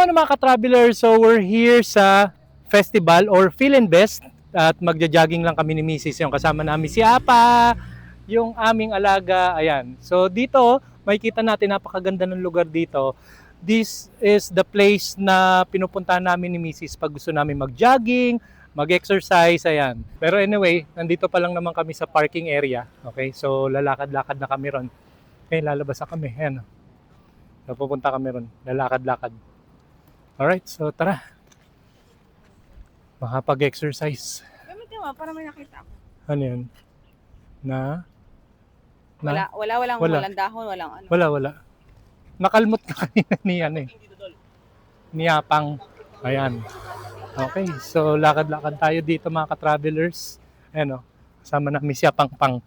paano mga ka-traveler? So we're here sa festival or Feel and Best at magja-jogging lang kami ni Mrs. Yung kasama namin si Apa, yung aming alaga. Ayan. So dito, makikita natin napakaganda ng lugar dito. This is the place na pinupuntahan namin ni Mrs. pag gusto namin mag-jogging, mag-exercise, ayan. Pero anyway, nandito pa lang naman kami sa parking area. Okay, so lalakad-lakad na kami ron. Okay, lalabas na kami. Ayan. So pupunta kami ron, lalakad-lakad. Alright, so tara. Makapag-exercise. Gamit mo para may nakita ako. Ano yun? Na? Walang dahon, walang ano. Wala. Nakalmot ka kanina ni ano eh. Ni Apang. Ayan. Okay, so lakad-lakad tayo dito mga ka-travelers. Ayan o, kasama namin si Apang Pang.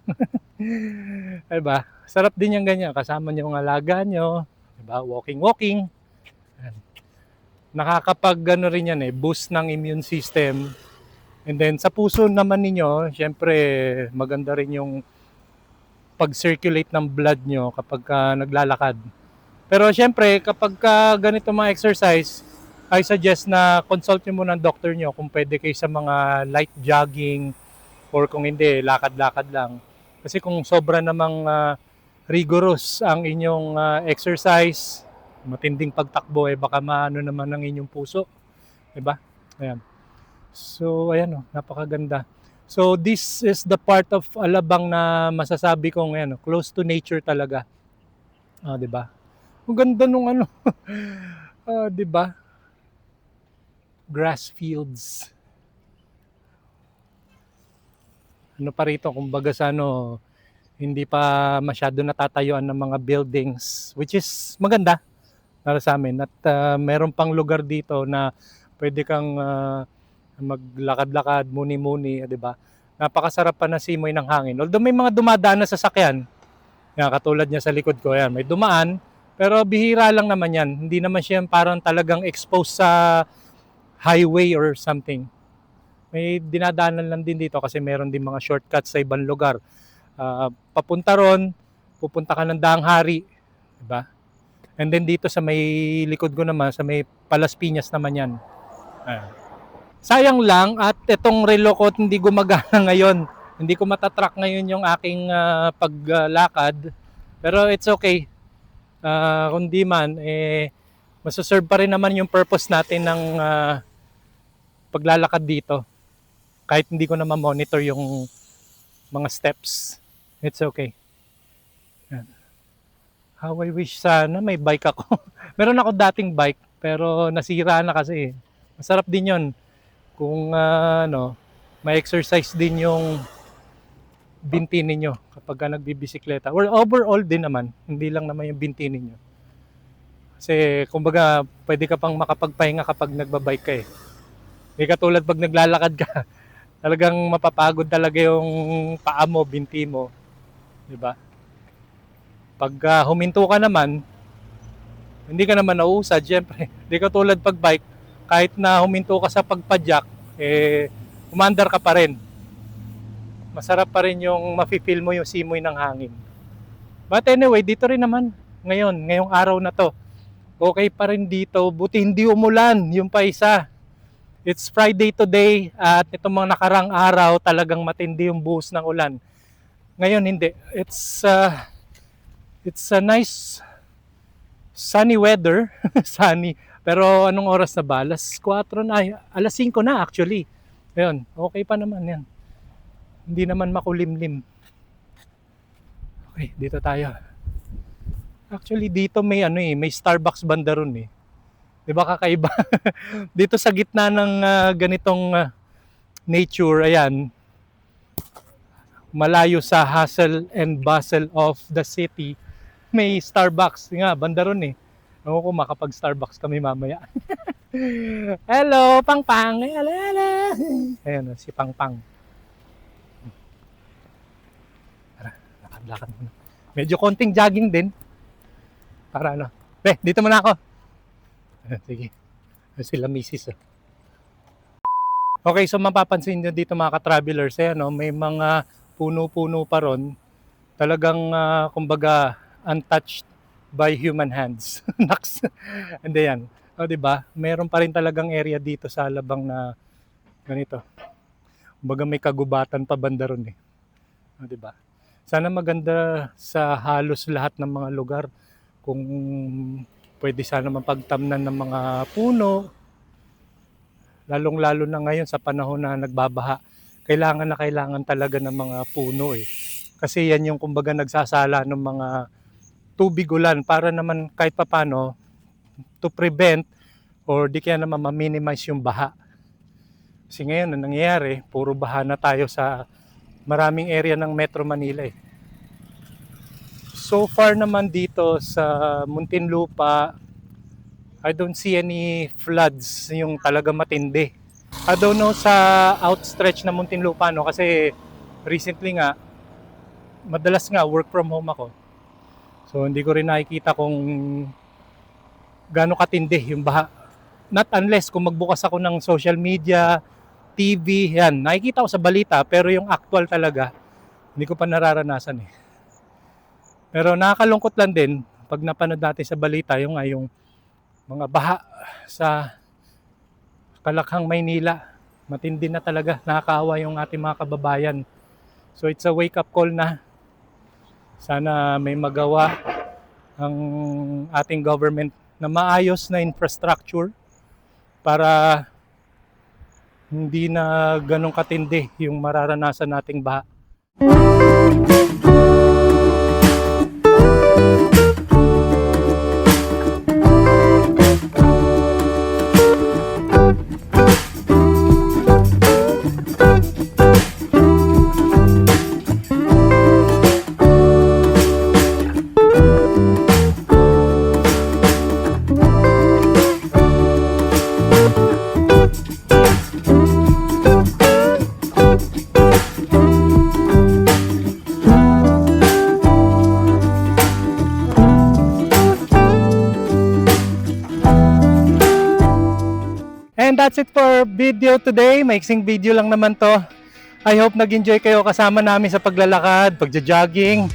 Diba? Sarap din yung ganyan. Kasama niyo yung alaga nyo. Diba? Walking. Ayan. Nakakapag ano rin yan boost ng immune system. And then sa puso naman ninyo, syempre maganda rin yung pag-circulate ng blood nyo kapag naglalakad. Pero syempre kapag ganito mga exercise, I suggest na consult nyo muna ng doctor nyo kung pwede kayo sa mga light jogging or kung hindi, lakad-lakad lang. Kasi kung sobra namang rigorous ang inyong exercise, matinding pagtakbo baka maano naman ng inyong puso, 'di ba? Ayan. So ayan napakaganda. So this is the part of Alabang na masasabi kong close to nature talaga. 'Di ba? Ang ganda nung 'di ba? Grass fields. Ano pa rito kumbaga sa hindi pa masyado natatayuan ng mga buildings, which is maganda para sa amin. At meron pang lugar dito na pwede kang maglakad-lakad, muni-muni, 'di ba? Napakasarap pa na simoy ng hangin. Although may mga dumadaan na sasakyan, katulad niya sa likod ko, may dumaan, pero bihira lang naman 'yan. Hindi naman siya parang talagang exposed sa highway or something. May dinadaanan lang din dito kasi meron din mga shortcuts sa ibang lugar. Papunta ron, pupunta ka ng Daang Hari, 'di ba? And then dito sa may likod ko naman, sa may Palas Piñas naman yan. Sayang lang at itong relo ko hindi gumagana ngayon. Hindi ko matatrack ngayon yung aking paglakad. Pero it's okay. Kundi man, masaserve pa rin naman yung purpose natin ng paglalakad dito. Kahit hindi ko na ma-monitor yung mga steps. It's okay. Yan. How I wish sana may bike ako. Meron ako dating bike pero nasira na kasi. Masarap din 'yon kung may exercise din yung binti ninyo kapag nagbibisikleta. Or overall din naman, hindi lang naman yung binti ninyo. Kasi kumbaga pwede ka pang makapagpahinga kapag nagbabike ka . Hindi katulad pag naglalakad ka, talagang mapapagod talaga yung paa mo, binti mo. 'Di ba? Pag huminto ka naman, hindi ka naman nauusad, syempre. Hindi ka tulad pag bike, kahit na huminto ka sa pagpadyak, umandar ka pa rin. Masarap pa rin yung mafe-feel mo yung simoy ng hangin. But anyway, dito rin naman, ngayong araw na to, okay pa rin dito, buti hindi umulan, yung pa isa. It's Friday today, at itong mga nakarang araw, talagang matindi yung buhos ng ulan. Ngayon hindi. It's a nice sunny weather. Sunny. Pero anong oras na ba? Alas 4 na. Alas 5 na actually. Ayun, okay pa naman yan. Hindi naman makulimlim. Okay, dito tayo. Actually dito may may Starbucks banda ron . 'Di ba kakaiba? Dito sa gitna ng ganitong nature, ayan. Malayo sa hustle and bustle of the city, may Starbucks nga, banda ron . Ako ko makapag-Starbucks kami mamaya. Hello, Pang-Pang! Ayan, si Pang-Pang. Tara, lakad-lakad muna. Medyo konting jogging din. Para dito muna ako. Sige. Sila misis . Okay, so mapapansin nyo dito mga ka-travelers, may mga puno-puno pa ron. Talagang, kumbaga, untouched by human hands. Hindi yan. O, di ba? Meron pa rin talagang area dito sa Alabang na ganito. Kumbaga may kagubatan pa banda ron eh. O, di ba? Sana maganda sa halos lahat ng mga lugar kung pwede sana mapagtamnan ng mga puno, lalong-lalo na ngayon sa panahon na nagbabaha. Kailangan talaga ng mga puno eh. Kasi yan yung kumbaga nagsasala ng mga tubig ulan para naman kahit papano to prevent or di kaya naman ma-minimize yung baha. Kasi ngayon, ang nangyayari, puro baha na tayo sa maraming area ng Metro Manila eh. So far naman dito sa Muntinlupa, I don't see any floods yung talaga matindi. I don't know sa outstretch na Muntinlupa no kasi recently nga madalas nga work from home ako. So hindi ko rin nakikita kung gaano katindi yung baha. Not unless kung magbukas ako ng social media, TV, yan. Nakikita ko sa balita pero yung actual talaga hindi ko pa nararanasan eh. Pero nakakalungkot lang din pag napanood natin sa balita yung mga baha sa Kalakhang, Maynila. Matindi na talaga, nakakaawa yung ating mga kababayan. So it's a wake up call na. Sana may magawa ang ating government na maayos na infrastructure para hindi na ganun katindi yung mararanasan nating baha. And that's it for video today. Maiksing video lang naman to. I hope nag-enjoy kayo kasama namin sa paglalakad, pagja-jogging.